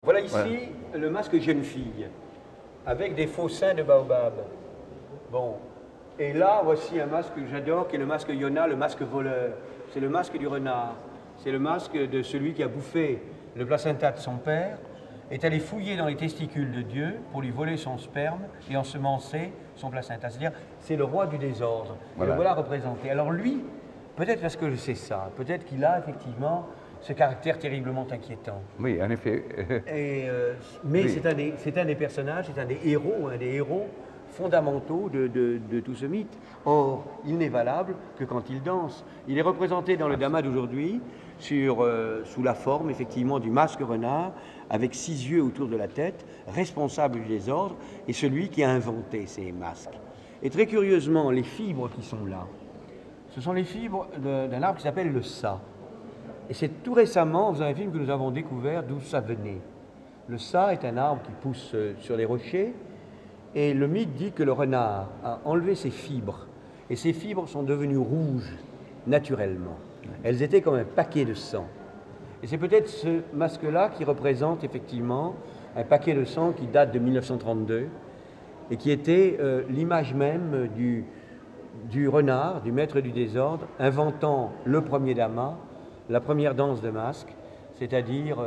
Voilà ici le masque jeune fille, avec des faux seins de baobab. Bon, et là, voici un masque que j'adore, qui est le masque Yona, le masque voleur. C'est le masque du renard. C'est le masque de celui qui a bouffé le placenta de son père, est allé fouiller dans les testicules de Dieu pour lui voler son sperme et ensemencer son placenta. C'est-à-dire, c'est le roi du désordre. Voilà. Et le voilà représenté. Alors lui, peut-être parce que je sais ça, peut-être qu'il a effectivement ce caractère terriblement inquiétant. Oui, en effet. Mais oui. C'est un des personnages, c'est un des héros fondamentaux de tout ce mythe. Or, il n'est valable que quand il danse. Il est représenté dans le Dama d'aujourd'hui sous la forme effectivement du masque renard, avec 6 yeux autour de la tête, responsable du désordre, et celui qui a inventé ces masques. Et très curieusement, les fibres qui sont là, ce sont les fibres d'un arbre qui s'appelle le sa. Et c'est tout récemment, dans un film que nous avons découvert, d'où ça venait. Le sa est un arbre qui pousse sur les rochers, et le mythe dit que le renard a enlevé ses fibres, et ces fibres sont devenues rouges, naturellement. Elles étaient comme un paquet de sang. Et c'est peut-être ce masque-là qui représente effectivement un paquet de sang qui date de 1932, et qui était l'image même du renard, du maître du désordre, inventant le premier dama, la première danse de masque, c'est-à-dire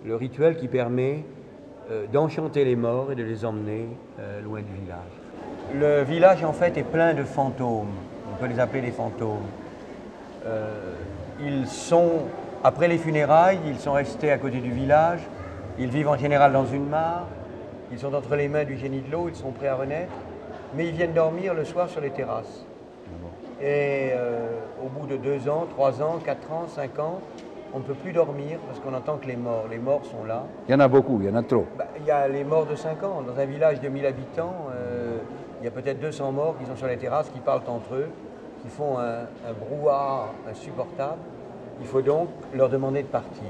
le rituel qui permet d'enchanter les morts et de les emmener loin du village. Le village, en fait, est plein de fantômes. On peut les appeler des fantômes. Ils sont, après les funérailles, ils sont restés à côté du village. Ils vivent en général dans une mare. Ils sont entre les mains du génie de l'eau, ils sont prêts à renaître. Mais ils viennent dormir le soir sur les terrasses. Et au bout de 2 ans, 3 ans, 4 ans, 5 ans, on ne peut plus dormir parce qu'on entend que les morts sont là. Il y en a beaucoup, il y en a trop. Il y a les morts de 5 ans. Dans un village de 1000 habitants, il y a peut-être 200 morts qui sont sur les terrasses, qui parlent entre eux, qui font un brouhaha insupportable. Il faut donc leur demander de partir.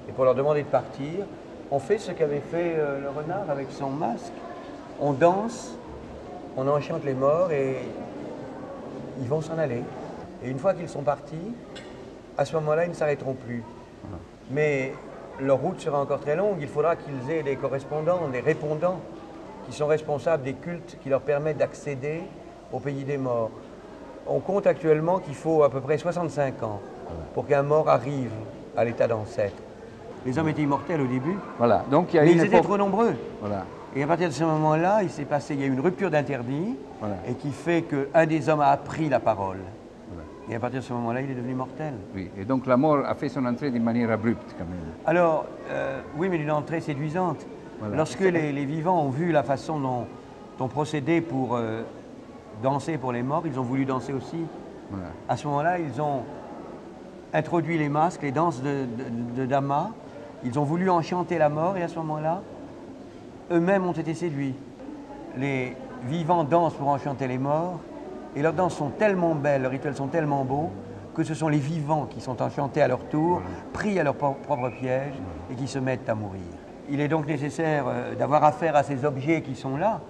Et pour leur demander de partir, on fait ce qu'avait fait le renard avec son masque. On danse, on enchante les morts et ils vont s'en aller. Et une fois qu'ils sont partis, à ce moment-là, ils ne s'arrêteront plus. Mais leur route sera encore très longue. Il faudra qu'ils aient des correspondants, des répondants, qui sont responsables des cultes qui leur permettent d'accéder au pays des morts. On compte actuellement qu'il faut à peu près 65 ans pour qu'un mort arrive à l'état d'ancêtre. Les hommes étaient immortels au début, voilà. Donc, il y a mais ils étaient trop nombreux. Voilà. Et à partir de ce moment-là, il y a eu une rupture d'interdit, voilà, et qui fait qu'un des hommes a appris la parole. Voilà. Et à partir de ce moment-là, il est devenu mortel. Oui, et donc la mort a fait son entrée d'une manière abrupte quand même. Alors, oui, mais d'une entrée séduisante. Voilà. Lorsque les vivants ont vu la façon dont on procédait pour danser pour les morts, ils ont voulu danser aussi. Voilà. À ce moment-là, ils ont introduit les masques, les danses de Dama. Ils ont voulu enchanter la mort et à ce moment-là, eux-mêmes ont été séduits. Les vivants dansent pour enchanter les morts et leurs danses sont tellement belles, leurs rituels sont tellement beaux que ce sont les vivants qui sont enchantés à leur tour, pris à leur propre piège et qui se mettent à mourir. Il est donc nécessaire d'avoir affaire à ces objets qui sont là.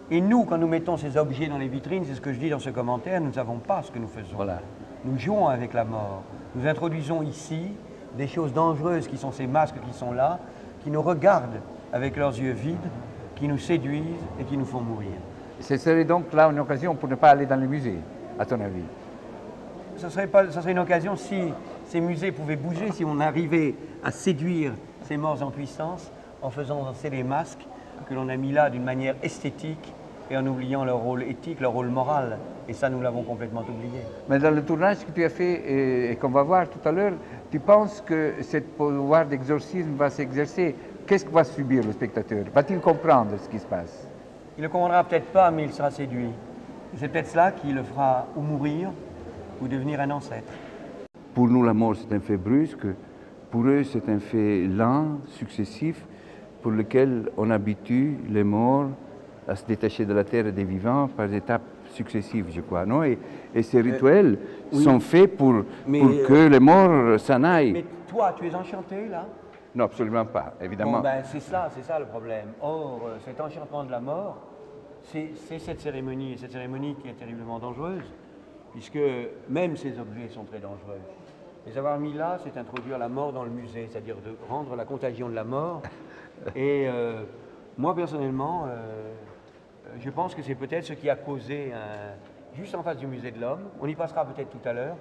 Et nous, quand nous mettons ces objets dans les vitrines, c'est ce que je dis dans ce commentaire, nous ne savons pas ce que nous faisons. Voilà. Nous jouons avec la mort. Nous introduisons ici des choses dangereuses qui sont ces masques qui sont là, qui nous regardent avec leurs yeux vides, qui nous séduisent et qui nous font mourir. Ce serait donc là une occasion pour ne pas aller dans les musées, à ton avis? Ça serait une occasion si ces musées pouvaient bouger, si on arrivait à séduire ces morts en puissance en faisant danser les masques que l'on a mis là d'une manière esthétique et en oubliant leur rôle éthique, leur rôle moral. Et ça, nous l'avons complètement oublié. Mais dans le tournage que tu as fait et qu'on va voir tout à l'heure, tu penses que ce pouvoir d'exorcisme va s'exercer? Qu'est-ce que va subir le spectateur? Va-t-il comprendre ce qui se passe? Il ne comprendra peut-être pas, mais il sera séduit. C'est peut-être cela qui le fera ou mourir ou devenir un ancêtre. Pour nous, la mort, c'est un fait brusque. Pour eux, c'est un fait lent, successif, pour lequel on habitue les morts à se détacher de la terre et des vivants par étapes successives, je crois, non? Et ces rituels sont faits pour que les morts s'en aillent. Mais toi, tu es enchanté, là? Non, absolument pas, évidemment. Bon, ben, c'est ça le problème. Or, cet enchantement de la mort, c'est cette cérémonie, et cette cérémonie qui est terriblement dangereuse, puisque même ces objets sont très dangereux. Les avoir mis là, c'est introduire la mort dans le musée, c'est-à-dire de rendre la contagion de la mort Et moi, personnellement, je pense que c'est peut-être ce qui a causé, juste en face du musée de l'Homme, on y passera peut-être tout à l'heure,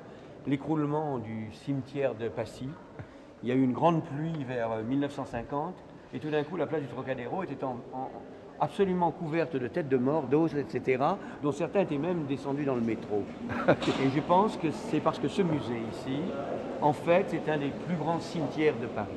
l'écroulement du cimetière de Passy. Il y a eu une grande pluie vers 1950, et tout d'un coup, la place du Trocadéro était absolument couverte de têtes de mort, d'os, etc., dont certains étaient même descendus dans le métro. Et je pense que c'est parce que ce musée ici, en fait, c'est un des plus grands cimetières de Paris.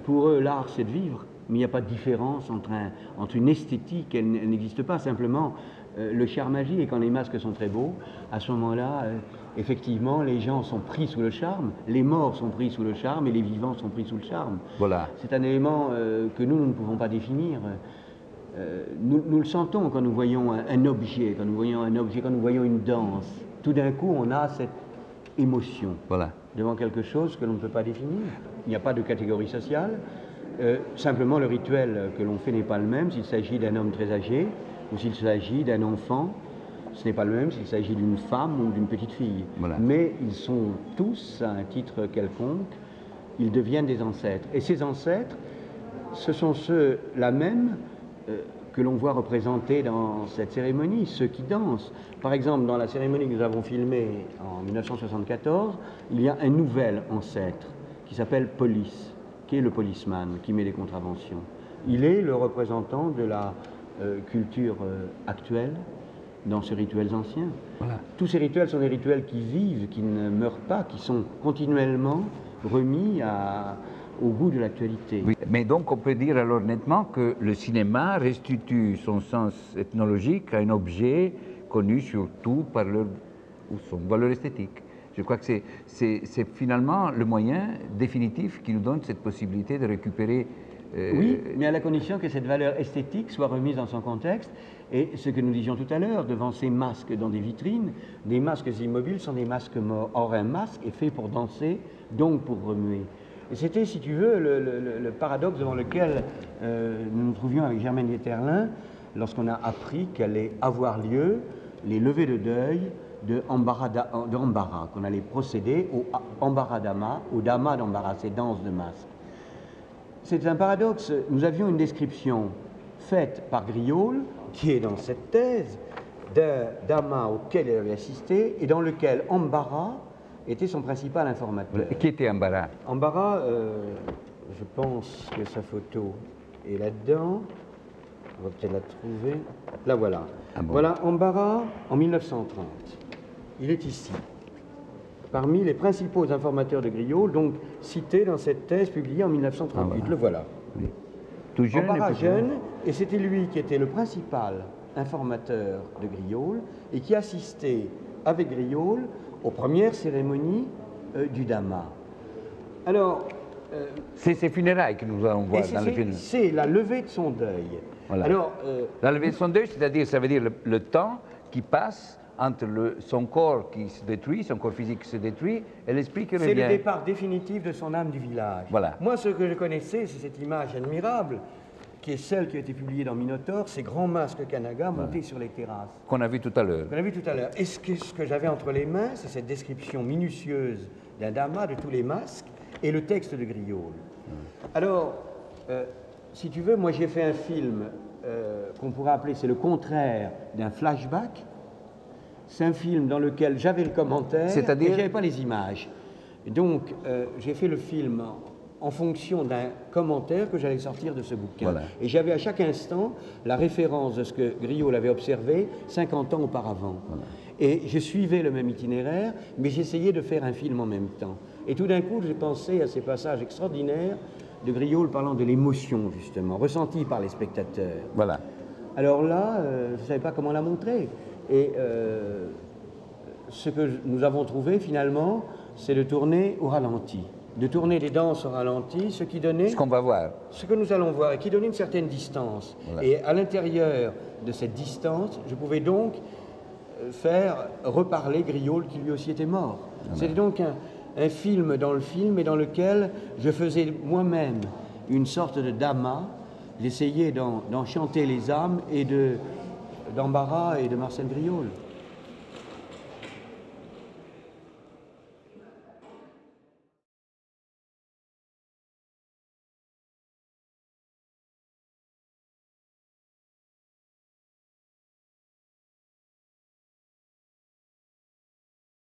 Pour eux, l'art, c'est de vivre, mais il n'y a pas de différence entre une esthétique, elle n'existe pas. Simplement, le charme agit, et quand les masques sont très beaux, à ce moment-là, effectivement, les gens sont pris sous le charme, les morts sont pris sous le charme, et les vivants sont pris sous le charme. Voilà. C'est un élément que nous ne pouvons pas définir. Nous le sentons quand nous voyons un objet, quand nous voyons une danse. Tout d'un coup, on a cette émotion. Voilà. Devant quelque chose que l'on ne peut pas définir. Il n'y a pas de catégorie sociale. Simplement, le rituel que l'on fait n'est pas le même s'il s'agit d'un homme très âgé ou s'il s'agit d'un enfant. Ce n'est pas le même s'il s'agit d'une femme ou d'une petite fille. Voilà. Mais ils sont tous, à un titre quelconque, ils deviennent des ancêtres. Et ces ancêtres, ce sont ceux-là même que l'on voit représentés dans cette cérémonie, ceux qui dansent. Par exemple, dans la cérémonie que nous avons filmée en 1974, il y a un nouvel ancêtre qui s'appelle Police, qui est le policeman, qui met les contraventions. Il est le représentant de la culture actuelle dans ces rituels anciens. Voilà. Tous ces rituels sont des rituels qui vivent, qui ne meurent pas, qui sont continuellement remis au goût de l'actualité. Oui, mais donc on peut dire alors nettement que le cinéma restitue son sens ethnologique à un objet connu surtout par son valeur esthétique. Je crois que c'est finalement le moyen définitif qui nous donne cette possibilité de récupérer... Oui, mais à la condition que cette valeur esthétique soit remise dans son contexte. Et ce que nous disions tout à l'heure, devant ces masques dans des vitrines, des masques immobiles sont des masques morts. Or, un masque est fait pour danser, donc pour remuer. Et c'était, si tu veux, le paradoxe devant lequel nous nous trouvions avec Germaine Dieterlen lorsqu'on a appris qu'allait avoir lieu les levées de deuil de Embarras, qu'on allait procéder au Embarras Dama, au Dama d'Embarras, ces danses de masques. C'est un paradoxe. Nous avions une description faite par Griaule, qui est dans cette thèse, d'un Dama auquel elle avait assisté et dans lequel Embarras était son principal informateur. Qui était Embarras? Embarras, je pense que sa photo est là-dedans. On va peut-être la trouver. La voilà. Ah bon. Voilà Embarras en 1930. Il est ici. Parmi les principaux informateurs de Griaule, donc cités dans cette thèse publiée en 1938. Ah, voilà. Le voilà. Oui. Tout jeune. Embarras jeune, et c'était lui qui était le principal informateur de Griaule et qui assistait avec Griaule aux premières cérémonies du Dama. Alors... c'est ces funérailles que nous allons voir dans le film. C'est la levée de son deuil. Voilà. Alors, la levée de son deuil, c'est-à-dire, ça veut dire le temps qui passe entre son corps qui se détruit, son corps physique qui se détruit, et l'esprit qui revient. C'est le départ définitif de son âme du village. Voilà. Moi, ce que je connaissais, c'est cette image admirable, qui est celle qui a été publiée dans Minotaure, ces grands masques Kanaga montés sur les terrasses. Qu'on a vu tout à l'heure. Qu'on a vu tout à l'heure. Et ce que j'avais entre les mains, c'est cette description minutieuse d'un Dama de tous les masques et le texte de Griaule. Alors, si tu veux, moi j'ai fait un film qu'on pourrait appeler, c'est le contraire d'un flashback. C'est un film dans lequel j'avais le commentaire, mais je n'avais pas les images. Et donc, j'ai fait le film en fonction d'un commentaire que j'allais sortir de ce bouquin. Voilà. Et j'avais à chaque instant la référence de ce que Griaule avait observé 50 ans auparavant. Voilà. Et je suivais le même itinéraire, mais j'essayais de faire un film en même temps. Et tout d'un coup, j'ai pensé à ces passages extraordinaires de Griaule parlant de l'émotion, justement, ressentie par les spectateurs. Voilà. Alors là, je ne savais pas comment la montrer. Et ce que nous avons trouvé, finalement, c'est de tourner au ralenti. de tourner les danses au ralenti, ce qui donnait Ce qu'on va voir. ce que nous allons voir et qui donnait une certaine distance. Voilà. Et à l'intérieur de cette distance, je pouvais donc faire reparler Griaule qui lui aussi était mort. C'était donc un film dans le film et dans lequel je faisais moi-même une sorte de Dama, j'essayais d'enchanter les âmes et d'Embarras et de Marcel Griaule.